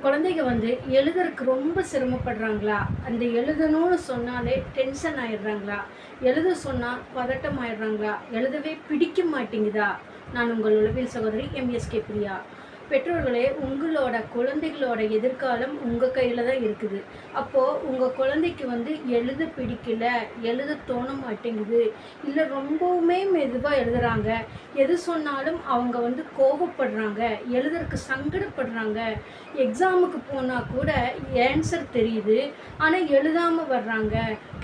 குழந்தைங்க எழுதுறதுக்கு ரொம்ப சிரமப்படுறாங்களா? அந்த எழுதணும்னு சொன்னாலே டென்ஷன் ஆயிடுறாங்களா? எழுத சொன்னா பதட்டம் ஆயிடுறாங்களா? எழுதவே பிடிக்க மாட்டேங்குதா? நான் உங்கள் உளவியல் சகோதரி எம்எஸ்கே பிரியா. பெற்றோர்களே, உங்களோட குழந்தைகளோட எதிர்காலம் உங்க கையில தான் இருக்குது. அப்போ உங்க குழந்தைக்கு எழுத பிடிக்கல, எழுத தோண மாட்டேங்குது, இல்ல ரொம்பவுமே மெதுவா எழுதுறாங்க, எது சொன்னாலும் அவங்க கோபப்படுறாங்க, எழுதுறதுக்கு சங்கடப்படுறாங்க, எக்ஸாமுக்கு போனா கூட ஆன்சர் தெரியுது, ஆனா எழுதாம வர்றாங்க,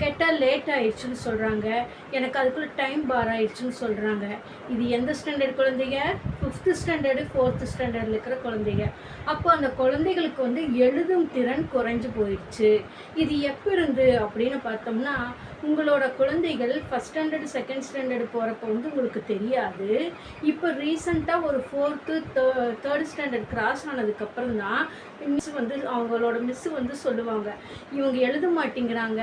கேட்டால் லேட் ஆயிடுச்சுன்னு சொல்றாங்க, எனக்கு அதுக்குள்ள டைம் பார் ஆயிடுச்சுன்னு சொல்றாங்க. இது எந்த ஸ்டாண்டர்ட் குழந்தைங்க? 5th ஸ்டாண்டர்டு 4th ஸ்டாண்டர்டில் இருக்கிற குழந்தைங்க. அப்போ அந்த குழந்தைகளுக்கு எழுதும் திறன் குறைஞ்சு போயிடுச்சு. இது எப்போ இருந்து அப்படின்னு பார்த்தோம்னா, உங்களோட குழந்தைகள் ஃபஸ்ட் ஸ்டாண்டர்டு செகண்ட் ஸ்டாண்டர்டு போகிறப்ப உங்களுக்கு தெரியாது. இப்போ ரீசண்டாக ஒரு 4th 3rd ஸ்டாண்டர்ட் கிராஸ் ஆனதுக்கப்புறம் தான் அவங்களோட மிஸ்ஸு சொல்லுவாங்க, இவங்க எழுத மாட்டேங்கிறாங்க,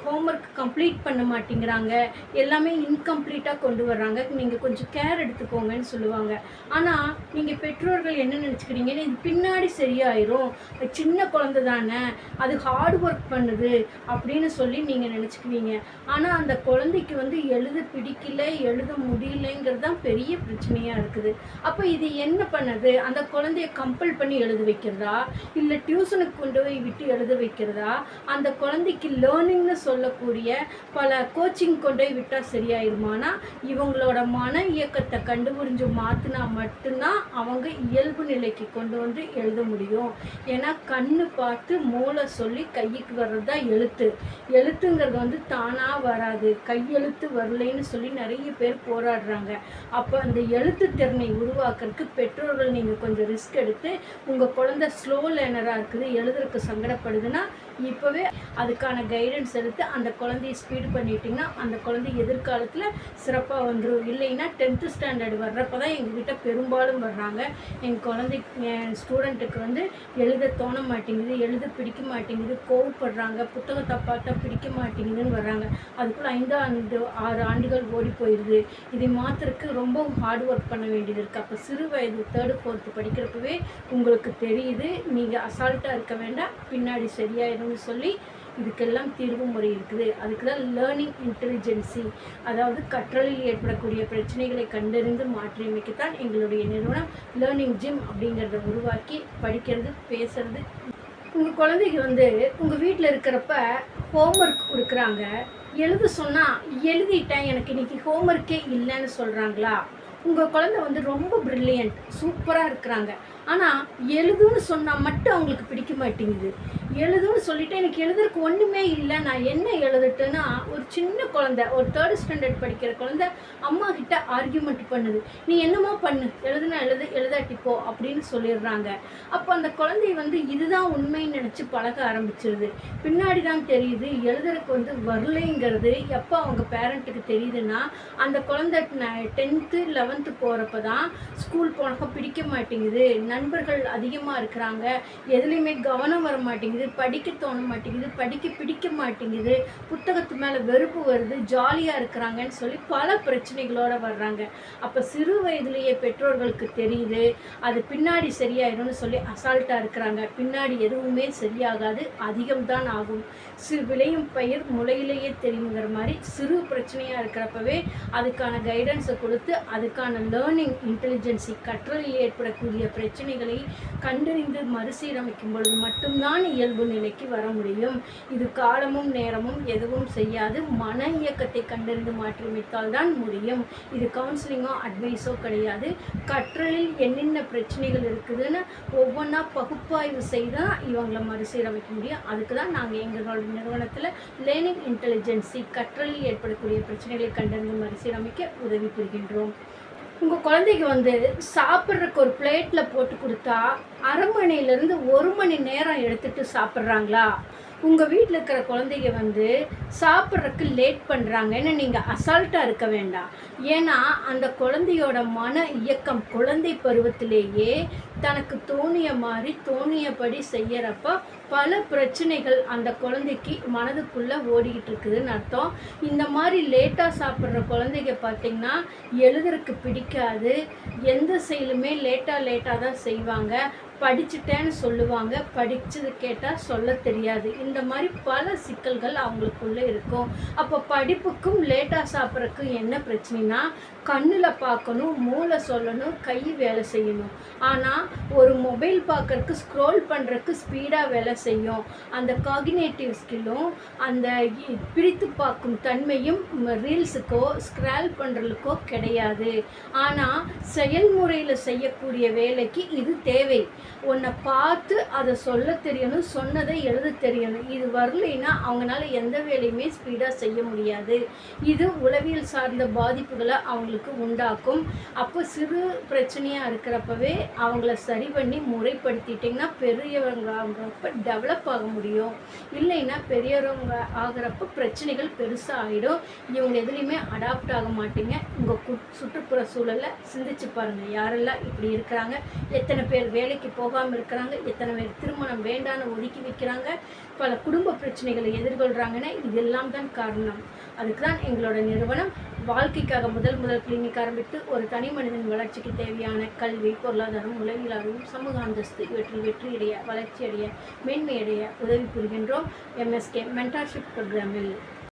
ஹோம்ஒர்க் கம்ப்ளீட் பண்ண மாட்டேங்கிறாங்க, எல்லாமே இன்கம்ப்ளீட்டாக கொண்டு வர்றாங்க, நீங்கள் கொஞ்சம் கேர் எடுத்துக்கோங்கன்னு சொல்லுவாங்க. ஆனால் நீங்கள் பெற்றோர்கள் என்ன நினச்சிக்கிறீங்கன்னு, இது பின்னாடி சரியாயிரும், சின்ன குழந்தை தானே, அது ஹார்ட் ஒர்க் பண்ணுது அப்படின்னு சொல்லி நீங்கள் நினச்சிக்குவீங்க. ஆனால் அந்த குழந்தைக்கு எழுத பிடிக்கல, எழுத முடியலைங்கிறது தான் பெரிய பிரச்சனையாக இருக்குது. அப்போ இது என்ன பண்ணுது? அந்த குழந்தைய கம்பல் பண்ணி எழுத வைக்கிறதா, இல்லை டியூஷனுக்கு கொண்டு போய் விட்டு எழுத வைக்கிறதா, அந்த குழந்தைக்கு லேர்னிங்னு சொல்லக்கூடிய பல கோச்சிங் கொண்டு போய் விட்டால் சரியாயிருமானா, இவங்களோட மன இயக்கத்தை கண்டுபிடிஞ்சு மாற்றினா மட்டும்தான் அவங்க இயல்பு நிலைக்கு கொண்டு எழுத முடியும். ஏன்னா கண்ணு பார்த்து மூளை சொல்லி கைக்கு வர்றது தான் எழுத்து. எழுத்துங்கிறது தானாக வராது, கையெழுத்து வரலைன்னு சொல்லி நிறைய பேர் போராடுறாங்க. அப்போ அந்த எழுத்து திறனை உருவாக்குறதுக்கு பெற்றோர்கள் நீங்கள் கொஞ்சம் ரிஸ்க் எடுத்து, உங்கள் குழந்தை ஸ்லோ லேர்னராக இருக்குது, எழுதுறதுக்கு சங்கடப்படுதுன்னா இப்போவே அதுக்கான கைடன்ஸ் எடுத்து அந்த குழந்தைய ஸ்பீடு பண்ணிட்டிங்கன்னா அந்த குழந்தை எதிர்காலத்தில் சிறப்பாக வந்துடும். இல்லைன்னா 10th ஸ்டாண்டர்டு வர்றப்போ தான் எங்ககிட்ட பெரும்பாலும் வர்றாங்க, எங்கள் என் ஸ்டூடெண்ட்டுக்கு எழுத தோண மாட்டேங்குது, எழுத பிடிக்க மாட்டேங்குது, கோவப்படுறாங்க, புத்தகத்தை பார்த்தா பிடிக்க மாட்டேங்குதுன்னு வர்றாங்க. அதுக்குள்ளே 5 ஆண்டு 6 ஆண்டுகள் ஓடி போயிடுது. இதை மாற்றுறதுக்கு ரொம்ப ஹார்ட் ஒர்க் பண்ண வேண்டியது இருக்குது. அப்போ சிறு வயது 3rd 4th படிக்கிறப்பவே உங்களுக்கு தெரியுது, நீங்கள் அசால்ட்டாக இருக்க வேண்டாம், பின்னாடி சரியாயிடும்னு சொல்லி இதுக்கெல்லாம் தீர்வு முறை இருக்குது. அதுக்கு தான் லேர்னிங் இன்டெலிஜென்சி, அதாவது கற்றலில் ஏற்படக்கூடிய பிரச்சனைகளை கண்டறிந்து மாற்றியமைக்கத்தான் எங்களுடைய நிறுவனம் லேர்னிங் ஜிம் அப்படிங்கிறத உருவாக்கி படிக்கிறது, பேசுறது. உங்கள் குழந்தைக்கு உங்கள் வீட்டில் இருக்கிறப்ப ஹோம்ஒர்க் கொடுக்குறாங்க, எழுத சொன்னால் எழுதிட்டேன், எனக்கு இன்றைக்கி ஹோம்ஒர்க்கே இல்லைன்னு சொல்கிறாங்களா? உங்கள் குழந்தை ரொம்ப ப்ரில்லியண்ட், சூப்பராக இருக்கிறாங்க, ஆனால் எழுதுன்னு சொன்னால் மட்டும் அவங்களுக்கு பிடிக்க மாட்டேங்குது. எழுதுன்னு சொல்லிவிட்டு எனக்கு எழுதுறதுக்கு ஒன்றுமே இல்லை, நான் என்ன எழுதட்டுன்னா, ஒரு சின்ன குழந்தை, ஒரு 3rd ஸ்டாண்டர்ட் படிக்கிற குழந்தை அம்மா கிட்ட ஆர்கியூமெண்ட் பண்ணுது, நீ என்னமோ பண்ணு, எழுதுனா எழுதாட்டிப்போ அப்படின்னு சொல்லிடுறாங்க. அப்போ அந்த குழந்தை இதுதான் உண்மைன்னு நினச்சி பழக ஆரம்பிச்சிருது. பின்னாடி தான் தெரியுது எழுதுறதுக்கு வரலைங்கிறது. எப்போ அவங்க பேரண்ட்டுக்கு தெரியுதுன்னா, அந்த குழந்தை 10th 11th போகிறப்ப தான் ஸ்கூல் போனப்போ பிடிக்க மாட்டேங்குது, நண்பர்கள் அதிகமாக இருக்கிறாங்க, எதுலேயுமே கவனம் வர மாட்டேங்குது, படிக்க தோண மாட்டேங்குது, படிக்க பிடிக்க மாட்டேங்குது, புத்தகத்து மேலே வெறுப்பு வருது, ஜாலியாக இருக்கிறாங்கன்னு சொல்லி பல பிரச்சனைகளோடு வர்றாங்க. அப்போ சிறு வயதிலேயே பெற்றோர்களுக்கு தெரியுது அது பின்னாடி சரியாயிடும்னு சொல்லி அசால்ட்டாக இருக்கிறாங்க. பின்னாடி எதுவுமே சரியாகாது, அதிகம்தான் ஆகும். விளையும் பயிர் முளையிலேயே தெரியுங்கிற மாதிரி சிறு பிரச்சனையாக இருக்கிறப்பவே அதுக்கான கைடன்ஸை கொடுத்து அதுக்கான லேர்னிங் இன்டெலிஜென்சி, கற்றலில் ஏற்படக்கூடிய பிரச்சனைகளை கண்டறிந்து மறுசீரமைக்கும் பொழுது மட்டும்தான் இயல்பு நிலைக்கு வர முடியும். இது காலமும் நேரமும் எதுவும் செய்யாது, மன இயக்கத்தை கண்டறிந்து மாற்றியமைத்தால் தான் முடியும். இது கவுன்சிலிங்கோ அட்வைஸோ கிடையாது. கற்றலில் என்னென்ன பிரச்சனைகள் இருக்குதுன்னு ஒவ்வொன்றா பகுப்பாய்வு செய்தால் இவங்களை மறுசீரமைக்க முடியும். அதுக்கு தான் நாங்கள் எங்களோட நிறுவனத்தில் லேர்னிங் இன்டெலிஜென்சி, கற்றலில் ஏற்படக்கூடிய பிரச்சனைகளை கண்டறிந்து மறுசீரமைக்க உதவி புரிகின்றோம். உங்கள் குழந்தைக்கு சாப்பிட்றதுக்கு ஒரு பிளேட்டில் போட்டு கொடுத்தா 1/2 மணிலேருந்து 1 மணி நேரம் எடுத்துகிட்டு சாப்பிட்றாங்களா? உங்கள் வீட்டில் இருக்கிற குழந்தைங்க சாப்பிட்றதுக்கு லேட் பண்ணுறாங்கன்னு நீங்கள் அசால்ட்டாக இருக்க வேண்டாம். ஏன்னா அந்த குழந்தையோட மன இயக்கம் குழந்தை பருவத்திலேயே தனக்கு தோணிய மாதிரி தோணியபடி செய்யறப்ப பல பிரச்சனைகள் அந்த குழந்தைக்கு மனதுக்குள்ளே ஓடிக்கிட்டு இருக்குதுன்னு அர்த்தம். இந்த மாதிரி லேட்டாக சாப்பிட்ற குழந்தைங்க பார்த்திங்கன்னா எழுதுறதுக்கு பிடிக்காது, எந்த செயலுமே லேட்டாக தான் செய்வாங்க, படிச்சுட்டேன்னு சொல்லுவாங்க, படிச்சது கேட்டால் சொல்ல தெரியாது. இந்த மாதிரி பல சிக்கல்கள் அவங்களுக்குள்ளே இருக்கும். அப்போ படிப்புக்கும் லேட்டாக சாப்பிட்றதுக்கும் என்ன பிரச்சனைனா, கண்ணில் பார்க்கணும், மூளை சொல்லணும், கை வேலை செய்யணும். ஆனால் ஒரு மொபைல் பார்க்கறக்கு ஸ்க்ரோல் பண்ணுறதுக்கு ஸ்பீடாக வேலை செய்யும். அந்த காகினேட்டிவ் ஸ்கில்லும் அந்த பிரித்து பார்க்கும் தன்மையும் ரீல்ஸுக்கோ ஸ்க்ரால் பண்ணுறதுக்கோ கிடையாது. ஆனால் செயல்முறையில் செய்யக்கூடிய வேலைக்கு இது தேவை. உன்னை பார்த்து அதை சொல்ல தெரியணும், சொன்னதை எழுத தெரியணும். இது வரலைன்னா அவங்களால எந்த வேலையுமே ஸ்பீடாக செய்ய முடியாது. இது உளவியல் சார்ந்த பாதிப்புகளை அவங்களுக்கு உண்டாக்கும். அப்போ சிறு பிரச்சனையாக இருக்கிறப்பவே அவங்கள சரி பண்ணி முறைப்படுத்திட்டிங்கன்னா பெரியவங்க ஆகிறப்ப டெவலப் ஆக முடியும். இல்லைன்னா பெரியவங்க ஆகிறப்ப பிரச்சனைகள் பெருசாக ஆகிடும். இவங்க எதுலேயுமே அடாப்ட் ஆக மாட்டீங்க. உங்கள் சுற்றுப்புற சூழலை சிந்திச்சு பாருங்கள். யாரெல்லாம் இப்படி இருக்கிறாங்க, எத்தனை பேர் வேலைக்கு போகாமல் இருக்கிறாங்க, எத்தனை பேர் திருமணம் வேண்டான்னு ஒதுக்கி வைக்கிறாங்க, பல குடும்ப பிரச்சனைகளை எதிர்கொள்கிறாங்கன்னா இதெல்லாம் தான் காரணம். அதுக்கு தான் எங்களோட நிறுவனம் வாழ்க்கைக்காக முதல் கிளினிக் ஆரம்பித்து ஒரு தனி மனிதன் வளர்ச்சிக்கு தேவையான கல்வி, பொருளாதாரம், உளவியல் அறிவு, சமூக அந்தஸ்து இவற்றில் வெற்றியடைய, வளர்ச்சியடைய, மேன்மையடைய உதவி புரிகின்றோம் MSK மென்டார்ஷிப் ப்ரோக்ராமில்.